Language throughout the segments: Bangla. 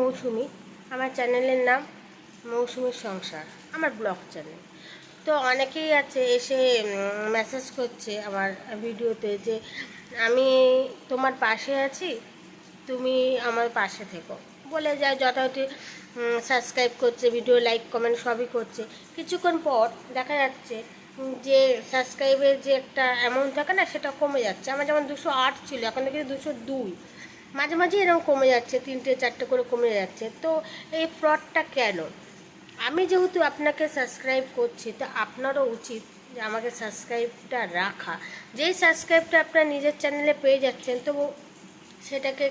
মৌসুমি। আমার চ্যানেলের নাম মৌসুমির সংসার, আমার ব্লগ চ্যানেল। তো অনেকেই আছে এসে মেসেজ করছে আমার ভিডিওতে যে আমি তোমার পাশে আছি, তুমি আমার পাশে থেকো বলে যায়। যথাযথ সাবস্ক্রাইব করছে, ভিডিও লাইক কমেন্ট সবই করছে। কিছুক্ষণ পর দেখা যাচ্ছে যে সাবস্ক্রাইবের যে একটা অ্যামাউন্ট থাকে না, সেটা কমে যাচ্ছে। আমার যেমন 208 ছিল, এখন দেখি 202। মাঝে মাঝে এরকম কমে যাচ্ছে, 3টে 4টে করে কমে যাচ্ছে। তো এই ফ্রডটা কেন? আমি যেহেতু আপনাকে সাবস্ক্রাইব করছি, তো আপনারও উচিত যে আমাকে সাবস্ক্রাইবটা রাখা। যেই সাবস্ক্রাইবটা আপনার নিজের চ্যানেলে পেয়ে যাচ্ছেন, তো সেটাকে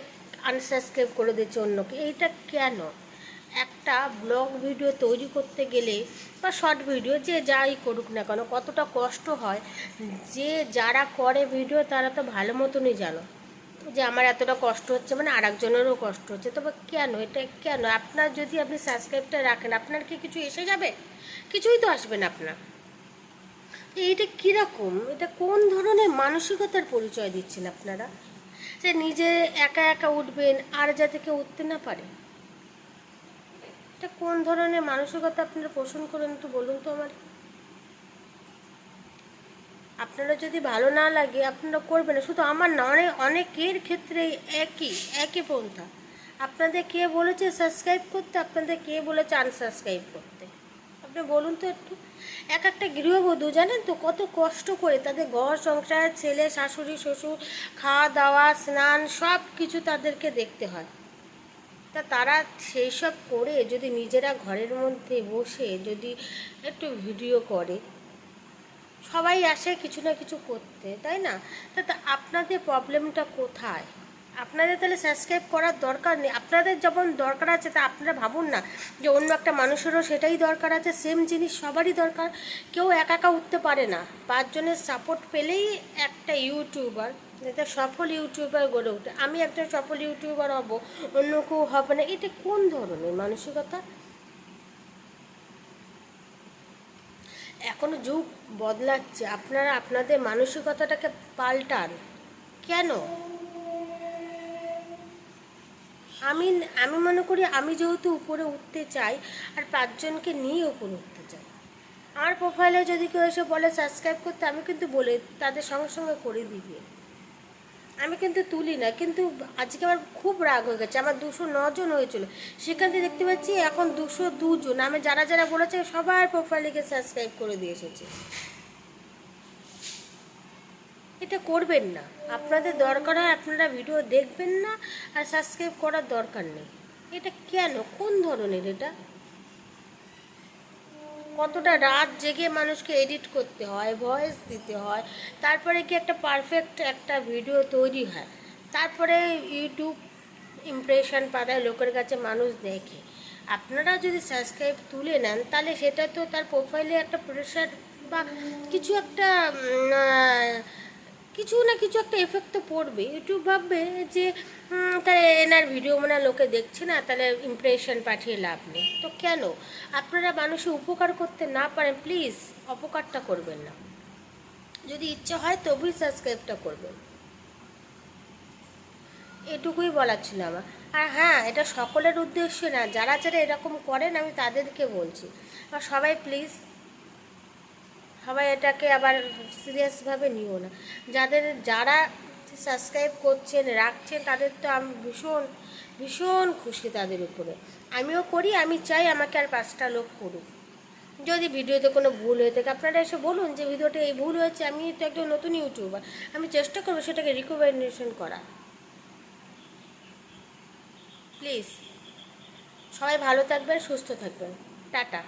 আনসাবস্ক্রাইব করে দিচ্ছে অন্যকে। এইটা কেন? একটা ব্লগ ভিডিও তৈরি করতে গেলে বা শর্ট ভিডিও যে যাই করুক না কেন, কতটা কষ্ট হয়, যে যারা করে ভিডিও তারা তো ভালো মতনই জানো যে আমার এতটা কষ্ট হচ্ছে, মানে আরেকজনেরও কষ্ট হচ্ছে। তবে কেন এটা কেন? আপনার যদি আপনি সাবস্ক্রাইবটা রাখেন, আপনার কি কিছু এসে যাবে? কিছুই তো আসবে না আপনার। এইটা কীরকম? এটা কোন ধরনের মানসিকতার পরিচয় দিচ্ছেন আপনারা, যে নিজে একা একা উঠবেন আর যাতে কেউ উঠতে না পারে? এটা কোন ধরনের মানসিকতা আপনারা পোষণ করেন তো বলুন তো আমার। আপনারা যদি ভালো না লাগে আপনারা করবেন না, শুধু আমার না, অনেকের ক্ষেত্রেই একই পন্থা। আপনাদের কে বলেছে সাবস্ক্রাইব করতে? আপনাদের কে বলেছে আনসাবস্ক্রাইব করতে? আপনি বলুন তো একটু। একটা গৃহবধূ জানেন তো কত কষ্ট করে তাদের ঘর সংসার, ছেলে শাশুড়ি শ্বশুর, খাওয়া দাওয়া স্নান সব কিছু তাদেরকে দেখতে হয়। তা তারা সেই সব করে যদি নিজেরা ঘরের মধ্যে বসে যদি একটু ভিডিও করে, সবাই আসে কিছু না কিছু করতে, তাই না? তা আপনাদের প্রবলেমটা কোথায়? আপনাদের তাহলে সাবস্ক্রাইব করার দরকার নেই। আপনাদের যেমন দরকার আছে, তা আপনারা ভাবুন না যে অন্য একটা মানুষেরও সেটাই দরকার আছে। সেম জিনিস সবারই দরকার। কেউ একা একা উঠতে পারে না। 5 জনের সাপোর্ট পেলেই একটা ইউটিউবার, এটা সফল ইউটিউবার গড়ে ওঠে। আমি একজন সফল ইউটিউবার হব, অন্য কেউ হবে না। এটা কোন ধরনের মানসিকতা? এখনও যুগ বদলাচ্ছে, আপনারা আপনাদের মানসিকতাটাকে পাল্টান কেন? আমি আমি মনে করি আমি যেহেতু উপরে উঠতে চাই, আর 5 জনকে নিয়ে উপরে উঠতে চাই। আমার প্রোফাইলে যদি কেউ এসে বলে সাবস্ক্রাইব করতে, আমি কিন্তু বলে তাদের সঙ্গে সঙ্গে করে দিবি। আমি কিন্তু তুলি না। কিন্তু আজকে আমার খুব রাগ হয়ে গেছে। আমার 209 জন হয়েছিল, সেখান থেকে দেখতে পাচ্ছি এখন 202 জন। আমি যারা যারা বলেছে সবার প্রোফাইলকে সাবস্ক্রাইব করে দিয়ে এসেছে। এটা করবেন না। আপনাদের দরকার হয় আপনারা ভিডিও দেখবেন না, আর সাবস্ক্রাইব করার দরকার নেই। এটা কেন? কোন ধরনের এটা? কতটা রাত জেগে মানুষকে এডিট করতে হয়, ভয়েস দিতে হয়, তারপরে কি একটা পারফেক্ট একটা ভিডিও তৈরি হয়, তারপরে ইউটিউব ইমপ্রেশন পাঠায়, লোকের কাছে মানুষ দেখে। আপনারা যদি সাবস্ক্রাইব তুলে নেন, তাহলে সেটা তো তার প্রোফাইলে একটা প্রেশার বা কিছু একটা কিছু না কিছু একটা এফেক্ট তো পড়বে। ইউটিউব ভাববে যে তাহলে এনার ভিডিও মনে লোকে দেখছে না, তাহলে ইমপ্রেশন পাঠিয়ে লাভ নেই। তো কেন? আপনারা মানুষের উপকার করতে না পারেন, প্লিজ অপকারটা করবেন না। যদি ইচ্ছা হয় তবেই সাবস্ক্রাইবটা করবেন। এটুকুই বলার ছিল আমার। আর হ্যাঁ, এটা সকলের উদ্দেশ্যে না, যারা যারা এরকম করেন আমি তাদেরকে বলছি। আর সবাই প্লিজ, সবাই এটাকে আবার সিরিয়াসভাবে নিও না। যারা সাবস্ক্রাইব করছেন রাখছেন, তাদের তো আমি ভীষণ ভীষণ খুশি তাদের উপরে। আমিও করি, আমি চাই আমাকে আর 5টা লোক করুক। যদি ভিডিওতে কোনো ভুল হয়ে থাকে আপনারা এসে বলুন যে ভিডিওটা এই ভুল হয়েছে। আমি তো একজন নতুন ইউটিউবার, আমি চেষ্টা করবো সেটাকে রিকমেন্ডেশন করা। প্লিজ সবাই ভালো থাকবেন, সুস্থ থাকবেন। টাটা।